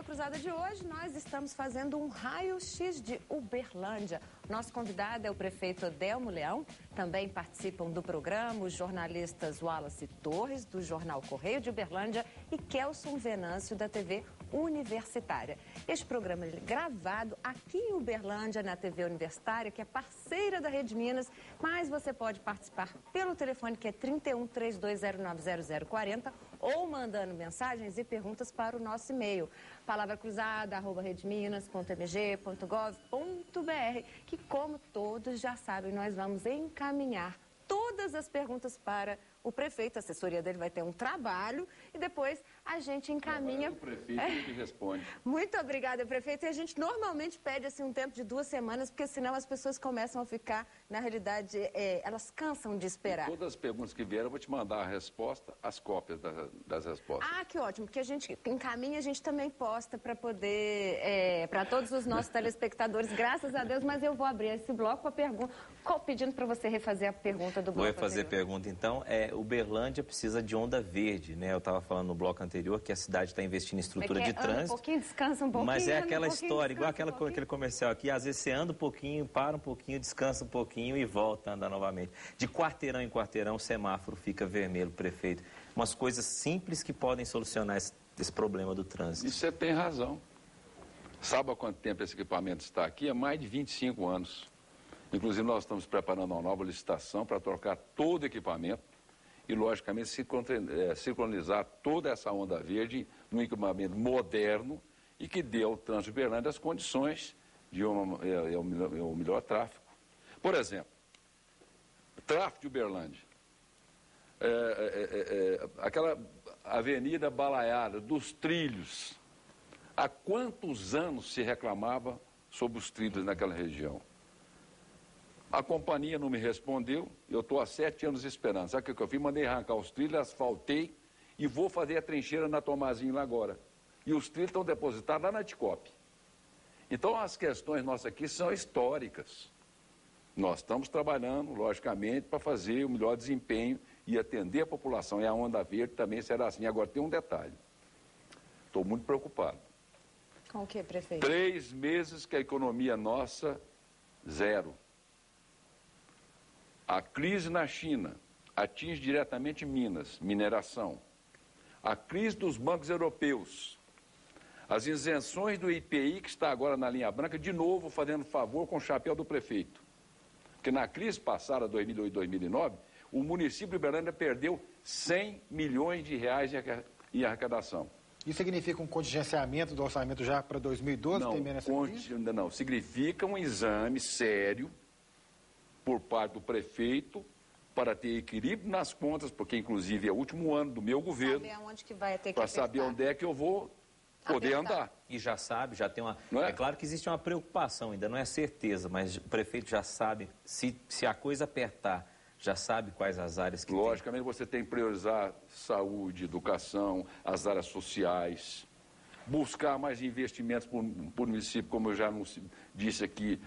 Cruzada de hoje, nós estamos fazendo um raio-x de Uberlândia. Nosso convidado é o prefeito Adelmo Leão. Também participam do programa os jornalistas Wallace Torres, do jornal Correio de Uberlândia, e Kelson Venâncio, da TV Universitária. Este programa é gravado aqui em Uberlândia, na TV Universitária, que é parceira da Rede Minas, mas você pode participar pelo telefone que é 31-3209-0040 ou mandando mensagens e perguntas para o nosso e-mail, palavacruzada@redeminas.mg.gov.br, que, como todos já sabem, nós vamos encaminhar todas as perguntas para o prefeito. A assessoria dele vai ter um trabalho e depois a gente encaminha. O prefeito que responde. Muito obrigada, prefeito. E a gente normalmente pede assim, um tempo de 2 semanas, porque senão as pessoas começam a ficar, na realidade, elas cansam de esperar. E todas as perguntas que vieram, eu vou te mandar a resposta, as cópias das respostas. Ah, que ótimo, porque a gente encaminha, a gente também posta para poder, para todos os nossos telespectadores, graças a Deus, mas eu vou abrir esse bloco com a pergunta, pedindo para você refazer a pergunta do bloco Vou refazer a pergunta, então. Uberlândia precisa de onda verde, né? Eu estava falando no bloco anterior que a cidade está investindo em estrutura de trânsito. Um pouquinho, descansa um pouquinho. Mas é aquela história, igual aquele comercial aqui, às vezes você anda um pouquinho, para um pouquinho, descansa um pouquinho e volta a andar novamente. De quarteirão em quarteirão, o semáforo fica vermelho, prefeito. Umas coisas simples que podem solucionar esse problema do trânsito. E você tem razão. Sabe há quanto tempo esse equipamento está aqui? Há mais de 25 anos. Inclusive, nós estamos preparando uma nova licitação para trocar todo o equipamento e, logicamente, sincronizar toda essa onda verde num equipamento moderno e que dê ao trânsito de Uberlândia as condições de um melhor tráfego. Por exemplo, tráfego de Uberlândia. Aquela avenida balaiada dos trilhos. Há quantos anos se reclamava sobre os trilhos naquela região? A companhia não me respondeu, eu estou há 7 anos esperando. Sabe o que eu fiz? Mandei arrancar os trilhos, asfaltei e vou fazer a trincheira na Tomazinho lá agora. E os trilhos estão depositados lá na Ticope. Então as questões nossas aqui são históricas. Nós estamos trabalhando, logicamente, para fazer o melhor desempenho e atender a população. E a onda verde também será assim. Agora tem um detalhe. Estou muito preocupado. Com o que, prefeito? 3 meses que a economia nossa, zero. A crise na China atinge diretamente Minas, mineração. A crise dos bancos europeus. As isenções do IPI, que está agora na linha branca, de novo fazendo favor com o chapéu do prefeito. Porque na crise passada, 2008 e 2009, o município de Uberlândia perdeu 100 milhões de reais em arrecadação. Isso significa um contingenciamento do orçamento já para 2012? Não, significa um exame sério por parte do prefeito para ter equilíbrio nas contas, porque inclusive é o último ano do meu governo, para saber onde é que eu vou poder andar. E já sabe, já tem uma... É claro que existe uma preocupação, ainda não é certeza, mas o prefeito já sabe, se a coisa apertar, já sabe quais as áreas que Logicamente você tem que priorizar saúde, educação, as áreas sociais, buscar mais investimentos por município, como eu já disse aqui,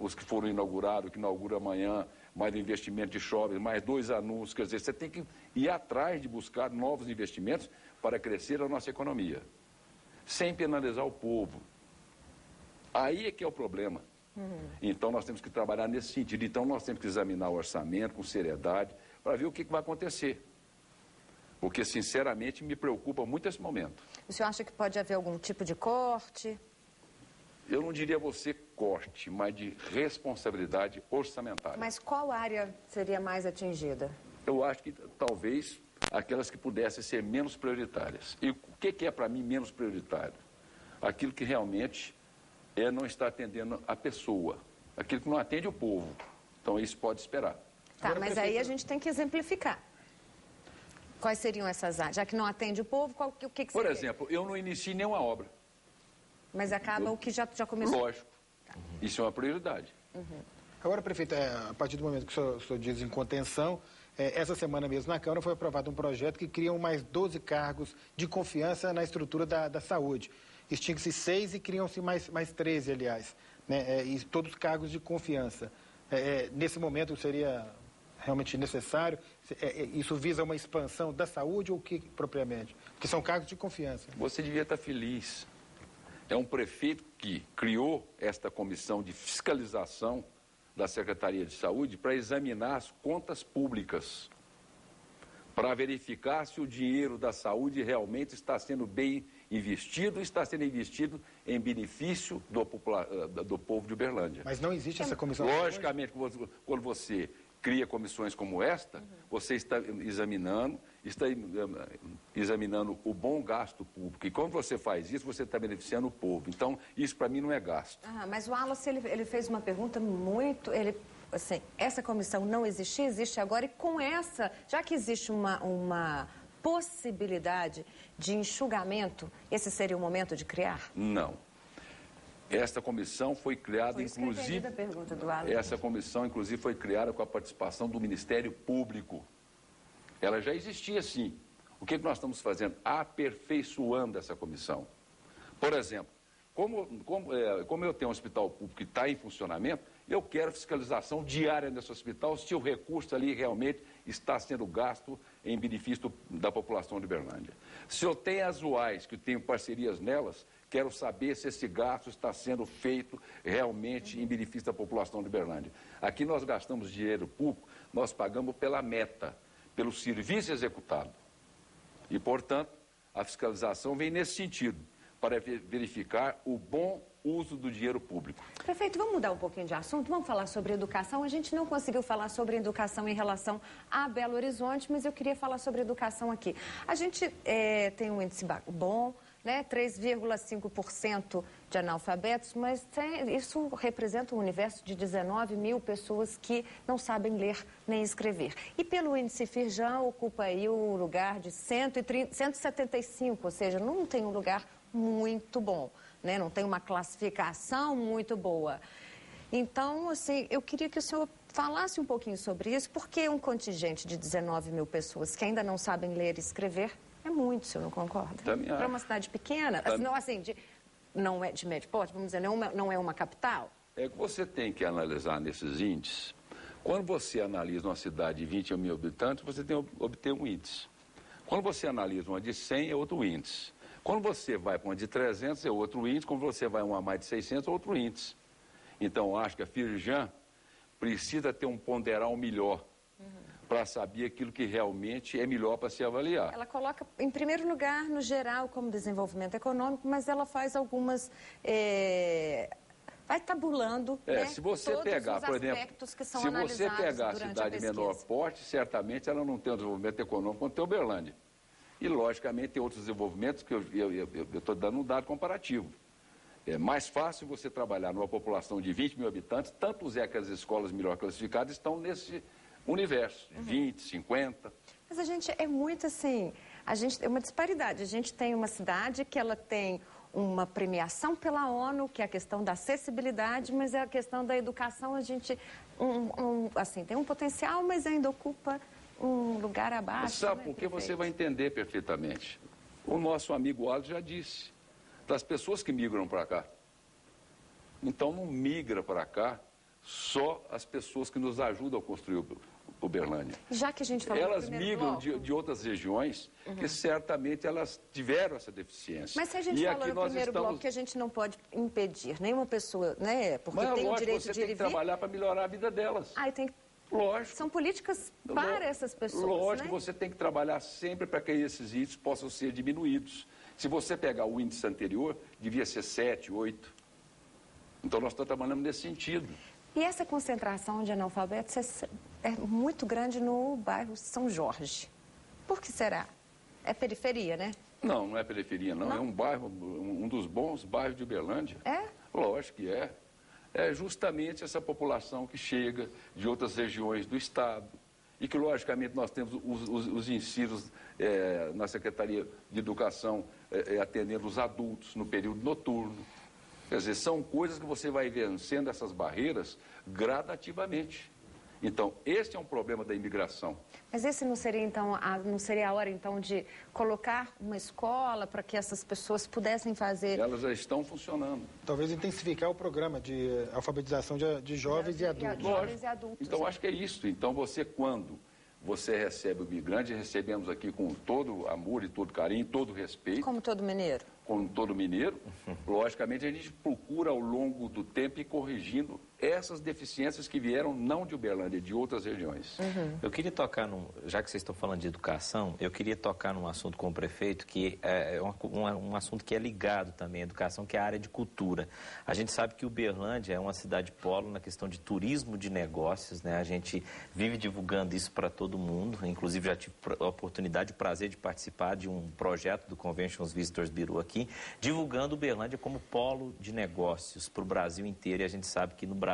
os que foram inaugurados, que inaugura amanhã, mais investimento de shopping, mais 2 anúncios, quer dizer, você tem que ir atrás de buscar novos investimentos para crescer a nossa economia, sem penalizar o povo. Aí é que é o problema. Então nós temos que trabalhar nesse sentido, então nós temos que examinar o orçamento com seriedade, para ver o que vai acontecer. Porque, sinceramente, me preocupa muito esse momento. O senhor acha que pode haver algum tipo de corte? Eu não diria você corte, mas de responsabilidade orçamentária. Mas qual área seria mais atingida? Eu acho que talvez aquelas que pudessem ser menos prioritárias. E o que é para mim menos prioritário? Aquilo que realmente não está atendendo a pessoa. Aquilo que não atende o povo. Então isso pode esperar. Tá, agora, mas aí a gente tem que exemplificar. Quais seriam essas áreas? Já que não atende o povo, o que seria? Por exemplo, eu não inicio nenhuma obra. Mas acaba o que já começou? Lógico. Tá. Isso é uma prioridade. Agora, prefeito, a partir do momento que o senhor diz em contenção, essa semana mesmo na Câmara foi aprovado um projeto que cria mais 12 cargos de confiança na estrutura da saúde. Extingue-se 6 e criam-se mais 13, aliás, né? E todos cargos de confiança. Nesse momento seria realmente necessário? Isso visa uma expansão da saúde ou o que propriamente? Porque são cargos de confiança. Você devia estar feliz. é um prefeito que criou esta comissão de fiscalização da Secretaria de Saúde para examinar as contas públicas, para verificar se o dinheiro da saúde realmente está sendo bem investido, está sendo investido em benefício do povo de Uberlândia. Mas não existe essa comissão? Logicamente, quando você cria comissões como esta, você está examinando o bom gasto público. E quando você faz isso, você está beneficiando o povo. Então, isso para mim não é gasto. Mas o Wallace, ele fez uma pergunta muito... Assim, essa comissão não existia, existe agora, e com essa, já que existe uma possibilidade de enxugamento, esse seria o momento de criar? Não. Esta comissão foi criada, inclusive... a pergunta do Wallace. Essa comissão, inclusive, foi criada com a participação do Ministério Público. Ela já existia, sim. O que nós estamos fazendo? Aperfeiçoando essa comissão. Por exemplo, como eu tenho um hospital público que está em funcionamento, eu quero fiscalização diária nesse hospital se o recurso ali realmente está sendo gasto em benefício da população de Uberlândia. Se eu tenho as UAIs, que tenho parcerias nelas, quero saber se esse gasto está sendo feito realmente em benefício da população de Uberlândia. Aqui nós gastamos dinheiro público, nós pagamos pela meta, pelo serviço executado. E, portanto, a fiscalização vem nesse sentido, para verificar o bom uso do dinheiro público. Prefeito, vamos mudar um pouquinho de assunto, vamos falar sobre educação. A gente não conseguiu falar sobre educação em relação a Belo Horizonte, mas eu queria falar sobre educação aqui. A gente tem um índice bom, né, 3,5% de analfabetos, mas isso representa um universo de 19 mil pessoas que não sabem ler nem escrever. E pelo índice Firjan, ocupa aí o lugar de 175, ou seja, não tem um lugar muito bom, né? Não tem uma classificação muito boa. Então, assim, eu queria que o senhor falasse um pouquinho sobre isso, porque um contingente de 19 mil pessoas que ainda não sabem ler e escrever é muito, o senhor não concorda? Para uma cidade pequena, não assim, não é de médio porte, vamos dizer, não é uma capital? É que você tem que analisar nesses índices. Quando você analisa uma cidade de 20 mil habitantes, você tem que obter um índice. Quando você analisa uma de 100, é outro índice. Quando você vai para uma de 300, é outro índice. Quando você vai a uma mais de 600, é outro índice. Então, acho que a Firjan precisa ter um ponderal melhor para saber aquilo que realmente é melhor para se avaliar. Ela coloca, em primeiro lugar, no geral, como desenvolvimento econômico, mas ela faz algumas... vai tabulando, né, se você todos pegar, os por exemplo, aspectos que são se analisados você pegar a durante cidade de menor porte, certamente ela não tem o desenvolvimento econômico quanto tem Uberlândia. E, logicamente, tem outros desenvolvimentos que eu estou dando um dado comparativo. É mais fácil você trabalhar numa população de 20 mil habitantes, tanto é que as escolas melhor classificadas estão nesse universo, de 20, 50. Mas a gente é muito assim, a gente tem uma disparidade. A gente tem uma cidade que ela tem uma premiação pela ONU, que é a questão da acessibilidade, mas é a questão da educação, a gente assim, tem um potencial, mas ainda ocupa um lugar abaixo. Sabe por que você vai entender perfeitamente? O nosso amigo Aldo já disse, das pessoas que migram para cá. Então não migra para cá só as pessoas que nos ajudam a construir Uberlândia. Já que a gente falou elas migram de outras regiões que certamente elas tiveram essa deficiência. Mas se a gente falou no primeiro bloco que a gente não pode impedir nenhuma pessoa, né? Porque mas, tem lógico, o direito você de tem que trabalhar para melhorar a vida delas. Tem Lógico. São políticas para essas pessoas, lógico, né? Você tem que trabalhar sempre para que esses índices possam ser diminuídos. Se você pegar o índice anterior, devia ser 7, 8. Então, nós estamos trabalhando nesse sentido. E essa concentração de analfabetos é muito grande no bairro São Jorge. Por que será? É periferia, né? Não é periferia, não. É um bairro, um dos bons bairros de Uberlândia. É? Lógico que é. É justamente essa população que chega de outras regiões do Estado e que, logicamente, nós temos os incisos na Secretaria de Educação atendendo os adultos no período noturno. Quer dizer, são coisas que você vai vencendo essas barreiras gradativamente. Então, esse é um problema da imigração. Mas esse não seria, então, não seria a hora, então, de colocar uma escola para que essas pessoas pudessem fazer... Elas já estão funcionando. Talvez intensificar o programa de alfabetização de jovens e adultos. Jovens e adultos. Então, acho que é isso. Então, você, quando você recebe o migrante, recebemos aqui com todo amor e todo carinho, todo respeito. Como todo mineiro. Como todo mineiro. Logicamente, a gente procura ao longo do tempo ir corrigindo essas deficiências que vieram não de Uberlândia, de outras regiões. Eu queria tocar, já que vocês estão falando de educação, eu queria tocar num assunto com o prefeito, que é um assunto que é ligado também à educação, que é a área de cultura. A gente sabe que Uberlândia é uma cidade polo na questão de turismo de negócios, né? A gente vive divulgando isso para todo mundo, inclusive já tive a oportunidade, o prazer de participar de um projeto do Conventions Visitors Bureau aqui, divulgando Uberlândia como polo de negócios para o Brasil inteiro, e a gente sabe que no Brasil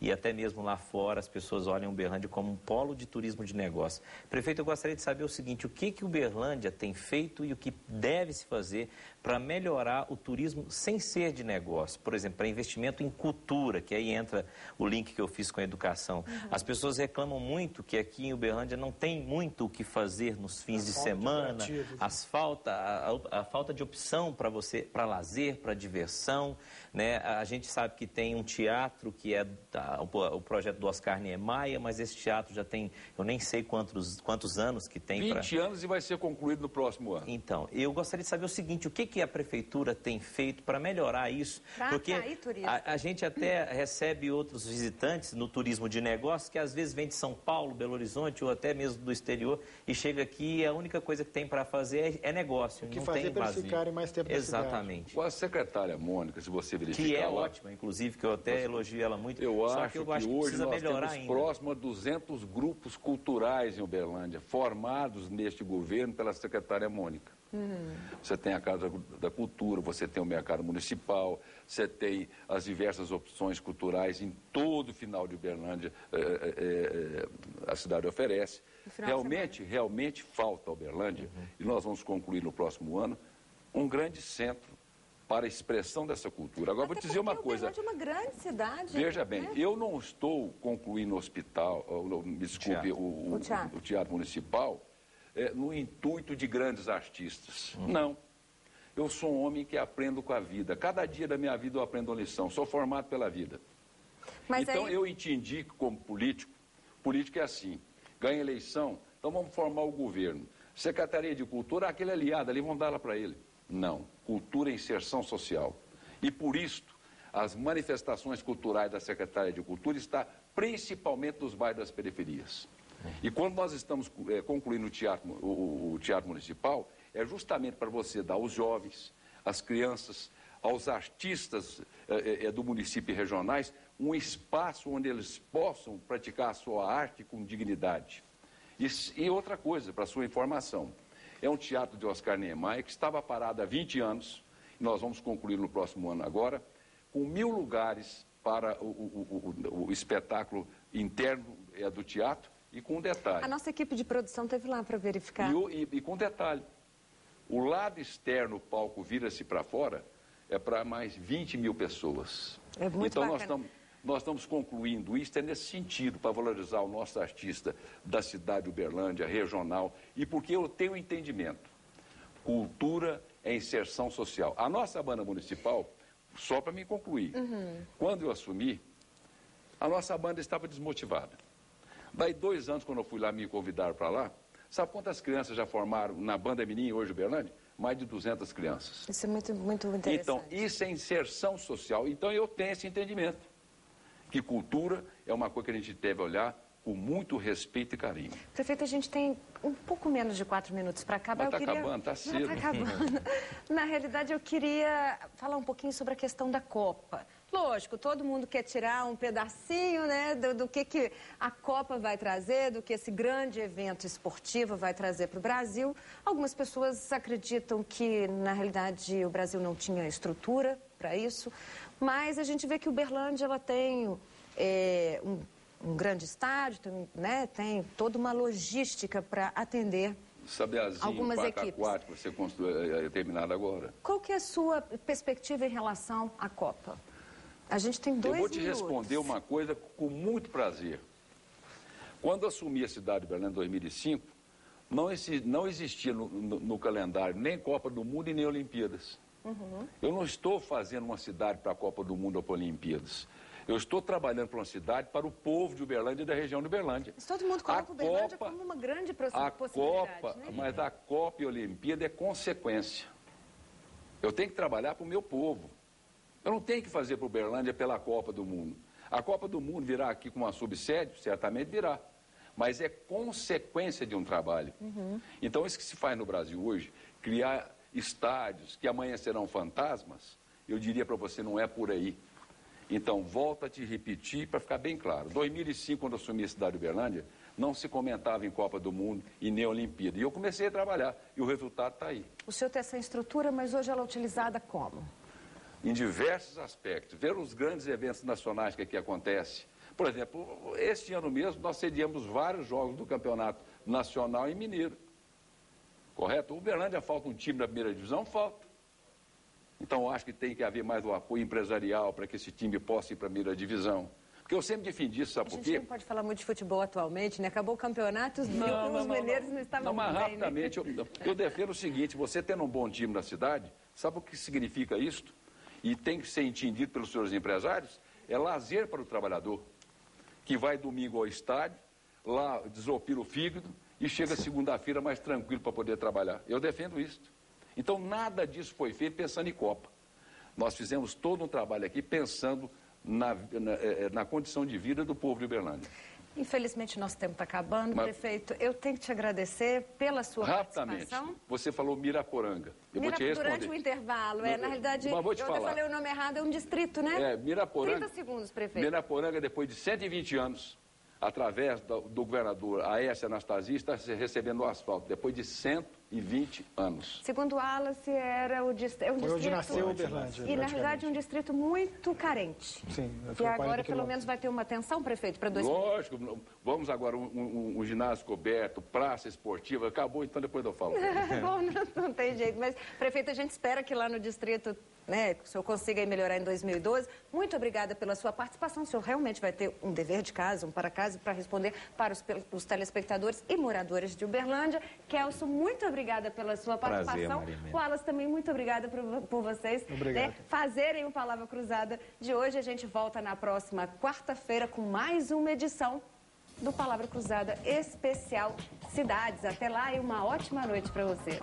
e até mesmo lá fora as pessoas olham Uberlândia como um polo de turismo de negócio. Prefeito, eu gostaria de saber o seguinte, o que Uberlândia tem feito e o que deve se fazer para melhorar o turismo sem ser de negócio? Por exemplo, para investimento em cultura, que aí entra o link que eu fiz com a educação. As pessoas reclamam muito que aqui em Uberlândia não tem muito o que fazer nos fins de semana, a falta de opção para lazer, para diversão, né? A gente sabe que tem um teatro que é o projeto do Oscar Niemeyer, mas esse teatro já tem, eu nem sei quantos anos que tem. 20 anos e vai ser concluído no próximo ano. Então, eu gostaria de saber o seguinte, o que a prefeitura tem feito para melhorar isso? Porque a gente até recebe outros visitantes no turismo de negócios que às vezes vem de São Paulo, Belo Horizonte ou até mesmo do exterior e chega aqui e a única coisa que tem para fazer é negócio. O que fazer para eles ficarem mais tempo na cidade. Exatamente. Com a secretária Mônica, se você verificar que é lá, ótima, inclusive, que eu até elogio ela muito. Eu só acho que eu que acho que hoje precisa nós melhorar temos ainda. próximo a 200 grupos culturais em Uberlândia, formados neste governo pela secretária Mônica. Você tem a Casa da Cultura, você tem o Mercado Municipal, você tem as diversas opções culturais em todo o final de Uberlândia, a cidade oferece. Realmente falta a Uberlândia, e nós vamos concluir no próximo ano, um grande centro para a expressão dessa cultura. Agora, vou te dizer uma coisa. Uberlândia é uma grande cidade. Veja bem, eu não estou concluindo o hospital, o Teatro Municipal, no intuito de grandes artistas. Não. Eu sou um homem que aprendo com a vida. Cada dia da minha vida eu aprendo uma lição. Sou formado pela vida. Então, eu entendi que, como político é assim. Ganha eleição, então vamos formar o governo. Secretaria de Cultura, aquele aliado ali, vamos dar ela para ele. Não. Cultura é inserção social. E por isto, as manifestações culturais da Secretaria de Cultura estão principalmente nos bairros das periferias. E quando nós estamos concluindo o Teatro Municipal, é justamente para você dar aos jovens, às crianças, aos artistas do município e regionais, um espaço onde eles possam praticar a sua arte com dignidade. E outra coisa, para a sua informação, é um teatro de Oscar Niemeyer que estava parado há 20 anos, e nós vamos concluir no próximo ano agora, com 1000 lugares para o espetáculo interno do teatro, e com um detalhe. A nossa equipe de produção esteve lá para verificar. E com um detalhe, o lado externo, o palco vira-se para fora, é para mais 20.000 pessoas. É muito bacana. Então, nós estamos concluindo isso, nesse sentido, para valorizar o nosso artista da cidade de Uberlândia, regional, e porque eu tenho entendimento. Cultura é inserção social. A nossa banda municipal, só para me concluir, quando eu assumi, a nossa banda estava desmotivada. Daí 2 anos, quando eu fui lá, me convidaram para lá, sabe quantas crianças já formaram na banda Mirim, hoje Uberlândia? Mais de 200 crianças. Isso é muito interessante. Então, isso é inserção social. Então, eu tenho esse entendimento, que cultura é uma coisa que a gente deve olhar com muito respeito e carinho. Prefeito, a gente tem um pouco menos de 4 minutos para acabar. Mas está acabando, está cedo. Está acabando. Na realidade, eu queria falar um pouquinho sobre a questão da Copa. Lógico, todo mundo quer tirar um pedacinho, né, do que a Copa vai trazer, do que esse grande evento esportivo vai trazer para o Brasil. Algumas pessoas acreditam que, na realidade, o Brasil não tinha estrutura para isso, mas a gente vê que Uberlândia ela tem um grande estádio, tem toda uma logística para atender algumas equipes. O parque aquático vai ser terminado agora. Qual que é a sua perspectiva em relação à Copa? A gente tem 2 minutos. Eu vou te responder uma coisa com muito prazer. Quando assumi a cidade de Uberlândia em 2005, não existia no calendário nem Copa do Mundo e nem Olimpíadas. Eu não estou fazendo uma cidade para a Copa do Mundo ou para Olimpíadas. Eu estou trabalhando para uma cidade, para o povo de Uberlândia e da região de Uberlândia. Mas todo mundo coloca Uberlândia como uma grande possibilidade, né? Mas a Copa e a Olimpíada é consequência. Eu tenho que trabalhar para o meu povo. Eu não tenho que fazer para Uberlândia pela Copa do Mundo. A Copa do Mundo virá aqui com uma subsede? Certamente virá. Mas é consequência de um trabalho. Então, isso que se faz no Brasil hoje, criar estádios que amanhã serão fantasmas, eu diria para você, não é por aí. Então, volto a te repetir para ficar bem claro. Em 2005, quando eu assumi a cidade de Uberlândia, não se comentava em Copa do Mundo e nem Olimpíada. E eu comecei a trabalhar e o resultado está aí. O senhor tem essa estrutura, mas hoje ela é utilizada como? Em diversos aspectos. Ver os grandes eventos nacionais que aqui acontecem. Por exemplo, este ano mesmo nós sediamos vários jogos do Campeonato Nacional e Mineiro. Correto? Uberlândia falta um time da primeira divisão? Falta. Então, eu acho que tem que haver mais o apoio empresarial para que esse time possa ir para a primeira divisão. Porque eu sempre defendi isso, sabe por quê? A gente não pode falar muito de futebol atualmente, né? Acabou o campeonato, os mineiros não estavam mas bem, rapidamente, né? eu defendo o seguinte, você tendo um bom time na cidade, sabe o que significa isto? E tem que ser entendido pelos seus empresários, é lazer para o trabalhador, que vai domingo ao estádio, lá desopila o fígado e chega segunda-feira mais tranquilo para poder trabalhar. Eu defendo isso. Então, nada disso foi feito pensando em Copa. Nós fizemos todo um trabalho aqui pensando na condição de vida do povo de Uberlândia. Infelizmente, nosso tempo está acabando. Prefeito, eu tenho que te agradecer pela sua participação. Você falou Miraporanga. Eu vou te responder. Durante o intervalo. Na realidade, eu até falei o nome errado, é um distrito, né? Miraporanga. 30 segundos, prefeito. Miraporanga, depois de 120 anos, através do governador Aécio Anastasia, está recebendo o asfalto, depois de 120 anos. Segundo Wallace, era o distrito... Foi onde nasceu Uberlândia. E, na verdade, um distrito muito carente. Sim. E agora, pelo menos, vai ter uma atenção, prefeito, para 2020. Lógico. Vamos agora, um ginásio coberto, praça esportiva. Acabou, então depois eu falo. Bom, não tem jeito. Mas, prefeito, a gente espera que lá no distrito, né, o senhor consiga melhorar em 2012. Muito obrigada pela sua participação. O senhor realmente vai ter um dever de casa, um para casa, para responder para os telespectadores e moradores de Uberlândia. Kelson, muito obrigada pela sua participação. Prazer, Wallace, também muito obrigada por vocês fazerem o Palavra Cruzada de hoje. A gente volta na próxima quarta-feira com mais uma edição do Palavra Cruzada especial Cidades. Até lá e uma ótima noite para você.